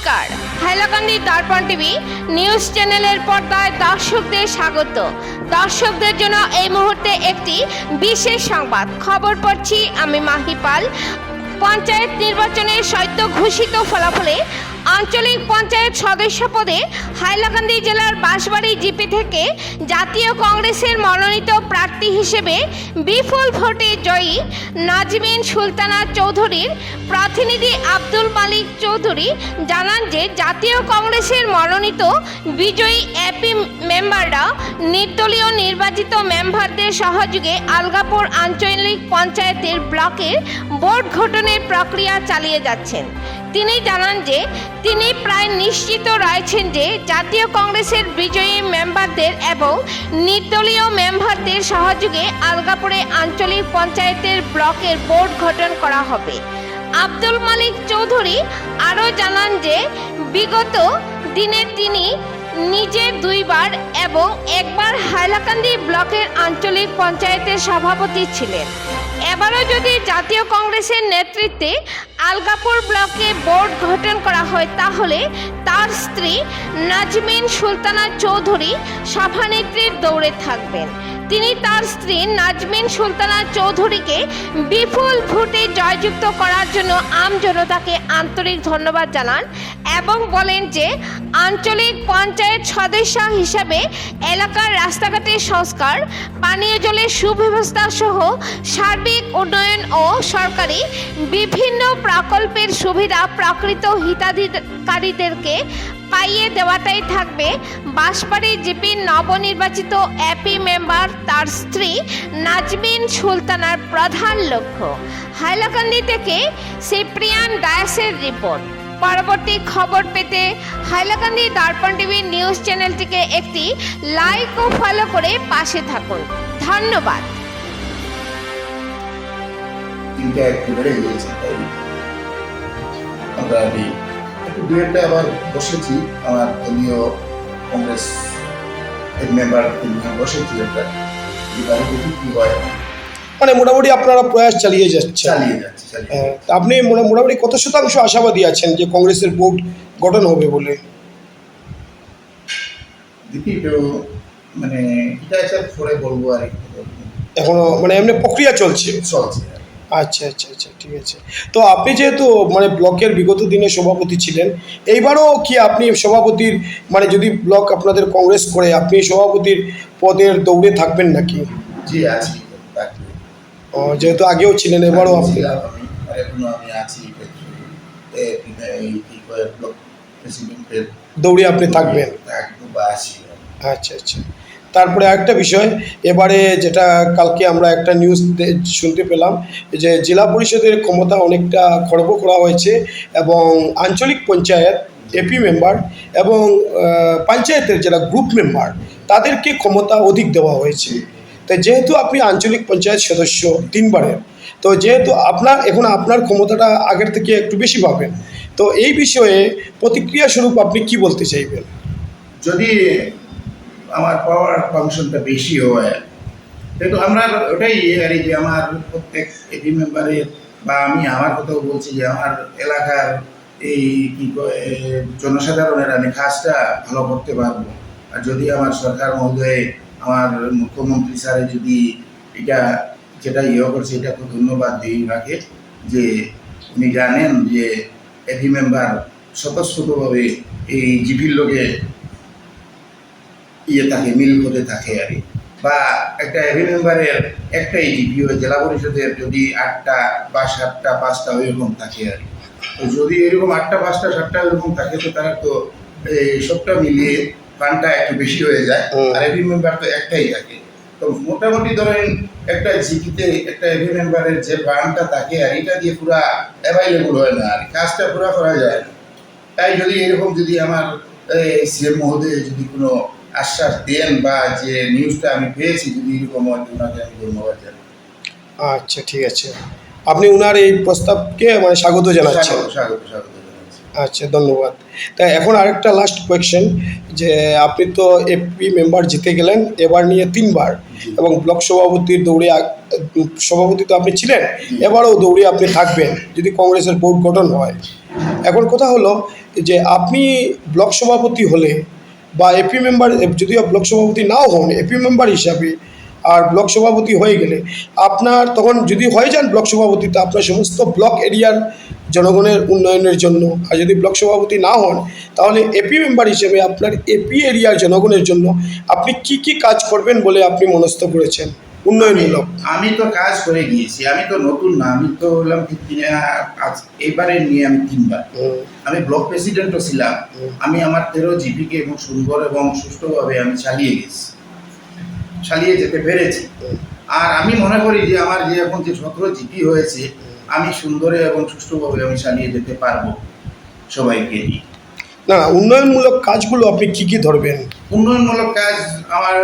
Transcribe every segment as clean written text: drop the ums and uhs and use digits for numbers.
নমস্কার, হাইলাকান্দি দর্পণ TV news চ্যানেলের পর্দায় দর্শকদের স্বাগত। দর্শকদের জন্য এই মুহূর্তে একটি বিশেষ সংবাদ খবর পড়ছি আমি মাহিপাল। পঞ্চায়েত নির্বাচনের সদ্য ঘোষিত ফলাফলে আঞ্চলিক পঞ্চায়েত সদস্য পদে হাইলাকান্দি জেলার বাঁশবাড়ি জিপি থেকে জাতীয় কংগ্রেসের মনোনীত প্রার্থী হিসেবে বিপুল ভোটে জয়ী নাজমিন সুলতানা চৌধুরীর প্রতিনিধি আব্দুল মালিক চৌধুরী জানান যে জাতীয় কংগ্রেসের মনোনীত বিজয়ী এপি মেম্বাররা নির্দলীয় নির্বাচিত মেম্বারদের সহযোগে আলগাপুর আঞ্চলিক পঞ্চায়েতের ব্লকের বোর্ড গঠনের প্রক্রিয়া চালিয়ে যাচ্ছেন। তিনি জানান যে তিনি প্রায় নিশ্চিত রয়েছেন যে জাতীয় কংগ্রেসের বিজয়ী মেম্বারদের এবং নির্দলীয় মেম্বারদের সহযোগে আলগাপুরে আঞ্চলিক পঞ্চায়েতের ব্লকের বোর্ড গঠন করা হবে। আব্দুল মালিক চৌধুরী আরও জানান যে বিগত দিনে তিনি নিজে দুইবার এবং একবার হাইলাকান্দি ব্লকের আঞ্চলিক পঞ্চায়েতের সভাপতি ছিলেন। এবারও যদি জাতীয় কংগ্রেসের নেতৃত্বে আলগাপুর ব্লকে বোর্ড গঠন করা হয় তাহলে তার স্ত্রী নাজমিন সুলতানা চৌধুরী সভানেত্রীর দৌড়ে থাকবেন। তিনি তার স্ত্রী নাজমিন সুলতানা চৌধুরীকে বিপুল ভোটে জয়যুক্ত করার জন্য আমজনতাকে আন্তরিক ধন্যবাদ জানান এবং বলেন যে আঞ্চলিক পঞ্চায়েত সদস্য হিসাবে এলাকার রাস্তাঘাটের সংস্কার, পানীয় জলের সুব্যবস্থা সহ সার্বিক উন্নয়ন ও সরকারি বিভিন্ন প্রকল্পের সুবিধা প্রকৃত হিতাধিকারীদেরকে পাইয়ে দেওয়াটাই থাকবে বাঁশবাড়ি জিপির নবনির্বাচিত এপি মেম্বার তার স্ত্রী নাজমিন সুলতানার প্রধান লক্ষ্য। হাইলাকান্দি থেকে সিপ্রিয়ান ডায়াসের রিপোর্ট। পরবর্তী খবর পেতে হাইলাকান্দি দর্পণ টিভি নিউজ চ্যানেলটিকে একটি লাইক ও ফলো করে পাশে থাকুন। ধন্যবাদ। দুয়েরটা আবার বসেছি, আমার দলীয় কংগ্রেস মেম্বার নিয়ে বসেছি, একটা দেখি কি হয়। মানে মোটামুটি আপনারা প্রয়াস চালিয়ে যাচ্ছে। আপনি মোটামুটি কত শতাংশ আশাবাদী আছেন যে কংগ্রেসের বোর্ড গঠন হবে বলে? দেখি তো মানে এটা পরে বলবো আর এখনো মানে এমনি প্রক্রিয়া চলছে। আচ্ছা, ঠিক আছে। তো আপনি যেহেতু মানে ব্লকের বিগত দিনে সভাপতি ছিলেন, এইবারও কি আপনি সভাপতির মানে যদি ব্লক আপনাদের কংগ্রেস করে আপনি সভাপতির পদের দৌড়ে থাকবেন নাকি? জি আছি, যেহেতু আগেও ছিলেন এবারও আপনি? আমি আছি, দৌড়ে আপনি থাকবেন? আচ্ছা। তারপরে একটা বিষয়, এবারে যেটা কালকে আমরা একটা নিউজ শুনতে পেলাম যে জেলা পরিষদের ক্ষমতা অনেকটা খর্ব করা হয়েছে এবং আঞ্চলিক পঞ্চায়েত এপি মেম্বার এবং পঞ্চায়েতের যারা গ্রুপ মেম্বার তাদেরকে ক্ষমতা অধিক দেওয়া হয়েছে। তো যেহেতু আপনি আঞ্চলিক পঞ্চায়েত সদস্য 3 বারের, তো যেহেতু আপনার ক্ষমতাটা আগের থেকে একটু বেশি পাবেন, তো এই বিষয়ে প্রতিক্রিয়া স্বরূপ আপনি কি বলতে চাইবেন? যদি আমার পাওয়ার ফাংশনটা বেশি হয় কিন্তু আমরা ওটাই আর যে আমার প্রত্যেক এপি মেম্বারের বা আমি আমার কথাও বলছি যে আমার এলাকার এই কি জনসাধারণের আমি কাজটা ভালো করতে পারবো। আর যদি আমার সরকার মহোদয় আমার মুখ্যমন্ত্রী স্যারে যদি এটা যেটা করছে এটা তো ধন্যবাদ দিই ওনাকে যে উনি জানেন যে এপি মেম্বার স্বতঃস্ফূর্তভাবে এই জিপির লোকে থাকে, মিল হতে থাকে আর বা একটা এপি মেম্বারের একটাই জিপিও জেলা পরিষদের যদি 8টা বা 7টা 5টা এরকম থাকে আর তো যদি এরকম 8টা 5টা 7টা এরকম থাকে তো তারা তো সবটা মিলিয়ে ফান্ডটা একটু বেশি হয়ে যায়। আর এপি মেম্বার তো একটাই থাকে, তো মোটামুটি ধরেন একটা জিপিতে একটা এপি মেম্বারের যে ফান্ডটা থাকে আর এটা দিয়ে পুরা অ্যাভাইলেবল হয় না আর কাজটা পুরা করা যায় না। তাই যদি এরকম যদি আমার সিএম মহোদয় যদি কোনো আশ্বাস দেন বা যে নিউজটা আমি পেয়েছি যদি এরকম হয় ওনাকে আমি ধন্যবাদ জানাই। আচ্ছা, ঠিক আছে। আপনি ওনার এই প্রস্তাবকে মানে স্বাগত জানাচ্ছেন? স্বাগত। আচ্ছা, ধন্যবাদ। তাই এখন আরেকটা লাস্ট কোয়েশ্চেন, যে আপনি তো এপি মেম্বার জিতে গেলেন এবার নিয়ে 3 বার এবং ব্লক সভাপতির দৌড়ে সভাপতি তো আপনি ছিলেন, এবারও দৌড়ে আপনি থাকবেন যদি কংগ্রেসের বোর্ড গঠন হয়। এখন কথা হলো যে আপনি ব্লক সভাপতি হলে বা এপি মেম্বার, যদিও ব্লক সভাপতি নাও হন, এপি মেম্বার হিসাবে আর ব্লক সভাপতি হয়ে গেলে আপনার তখন যদি হয়ে যান ব্লক সভাপতি, তো আপনার সমস্ত ব্লক এরিয়ার জনগণের উন্নয়নের জন্য, আর যদি ব্লক সভাপতি না হন তাহলে এপি মেম্বার হিসেবে আপনার এপি এরিয়ার জনগণের জন্য আপনি কি কি কাজ করবেন বলে আপনি মনস্থ করেছেন উন্নয়নমূলক? আমি তো কাজ করে গিয়েছি, আমি তো নতুন না, আমি তো হলাম এবারে নিয়ে আমি 3বার আমি ব্লক প্রেসিডেন্টও ছিলাম। আমি আমার 13 জিপিকে এবং সুন্দর এবং সুষ্ঠুভাবে আমি চালিয়ে যেতে পেরেছি। আর আমি মনে করি যে আমার যে এখন যে 17 জিপি হয়েছে, আমি সুন্দরে এবং সুষ্ঠুভাবে আমি চালিয়ে যেতে পারবো সবাইকে নিয়ে। না, উন্নয়নমূলক কাজগুলো আপনি কি কি ধরবেন? উন্নয়নমূলক কাজ আমার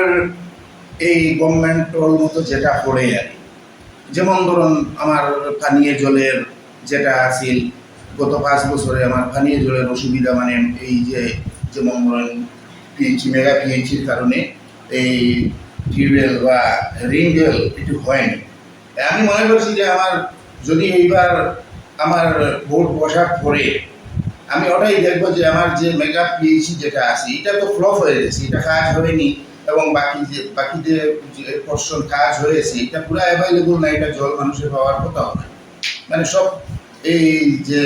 এই গভর্নমেন্টর মতো যেটা করে আর কি। যেমন ধরুন আমার পানীয় জলের যেটা আছিল, গত 5 বছরে আমার পানীয় জলের অসুবিধা, মানে এই যে যেমন ধরুন পিএইচি, মেগা পিএইচির কারণে এই টিউবওয়েল বা রিংওয়েল একটু হয়নি। আমি মনে করছি যে আমার যদি এইবার আমার ভোট বসার পরে আমি ওটাই দেখবো যে আমার যে মেগা পিএইচি যেটা আছে এটা তো ফ্লপ হয়ে গেছে, এটা কাজ হয়নি, এবং বাকি যে পোর্শন কাজ হয়েছে এটা পুরো অ্যাভেলেবল না, এটা জল মানুষের পাওয়ার কথাও না। মানে সব এই যে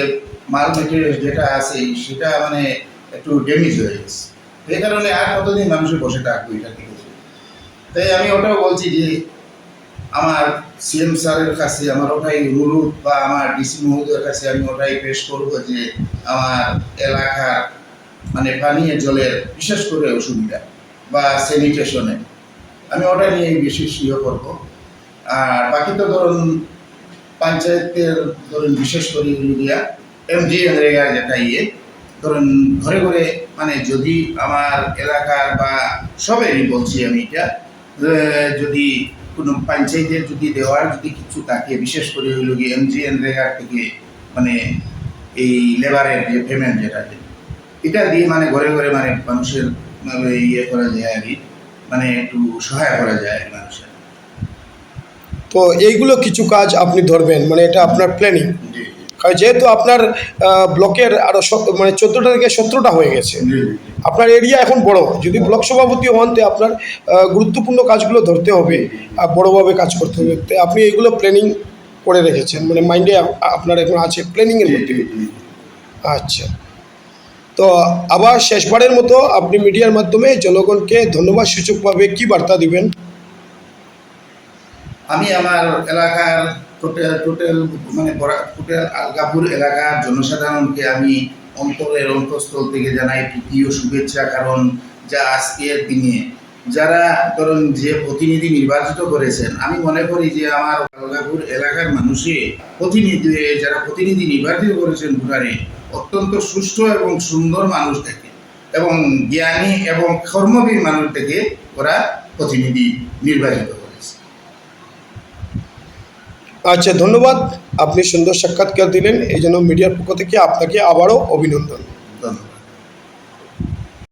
মাল মেটেরিয়াল যেটা আছে সেটা মানে একটু ড্যামেজ হয়ে গেছে। এই কারণে আর কতদিন মানুষের বসে থাকবে এটা থেকে। তাই আমি ওটাও বলছি যে আমার সিএম স্যারের কাছে আমার ওটাই অনুরোধ, বা আমার ডিসি মহোদয়ের কাছে আমি ওটাই পেশ করবো যে আমার এলাকার মানে পানীয় জলের বিশেষ করে অসুবিধা বা স্যানিটেশনে আমি ওটা নিয়ে বিশেষ করবো। আর বাকি তো ধরুন পঞ্চায়েতের ধরুন বিশেষ করে এমজিএনরেগার যেটা ধরুন ঘরে ঘরে, মানে যদি আমার এলাকার বা সবেরই বলছি আমি এটা, যদি কোনো পঞ্চায়েতের যদি দেওয়ার যদি কিছু থাকে, বিশেষ করে হইল গিয়ে এমজিএনরেগার থেকে মানে এই লেবারের যে পেমেন্ট যেটা এটা দিয়ে মানে ঘরে ঘরে মানে মানুষের করা যায় আর কি, মানে একটু সহায় করা যায় মানুষের। তো এইগুলো কিছু কাজ আপনি ধরবেন, মানে এটা আপনার প্ল্যানিং। কারণ যেহেতু আপনার ব্লকের আরও মানে 14টা থেকে 17টা হয়ে গেছে, আপনার এরিয়া এখন বড়, যদি ব্লক সভাপতি হন তো আপনার গুরুত্বপূর্ণ কাজগুলো ধরতে হবে আর বড়োভাবে কাজ করতে হবে। তো আপনি এইগুলো প্ল্যানিং করে রেখেছেন, মানে মাইন্ডে আপনার এখন আছে প্ল্যানিংয়ের মধ্যে। আচ্ছা, তো আবার শেষবারের মতো আপনি মিডিয়ার মাধ্যমে জনগণকে ধন্যবাদ সূচকভাবে কী বার্তা দিবেন? আমি আমার এলাকার টোটাল মানে টোটাল আলগাপুর এলাকার জনসাধারণকে আমি অন্তরের অন্তঃস্থল থেকে জানাই প্রীতীয় শুভেচ্ছা। কারণ যা আজকের দিনে যারা ধরুন যে প্রতিনিধি নির্বাচিত করেছেন, আমি মনে করি যে আমার আলগাপুর এলাকার যারা প্রতিনিধি নির্বাচিত করেছেন ভোটারে অত্যন্ত সুষ্ঠু এবং সুন্দর মানুষ থেকে এবং জ্ঞানী এবং কর্মবীর মানুষ থেকে ওরা প্রতিনিধি নির্বাচিত। আচ্ছা, ধন্যবাদ। আপনি সুন্দর সাক্ষাৎকার দিলেন, এই জন্য মিডিয়ার পক্ষ থেকে আপনাকে আবারও অভিনন্দন।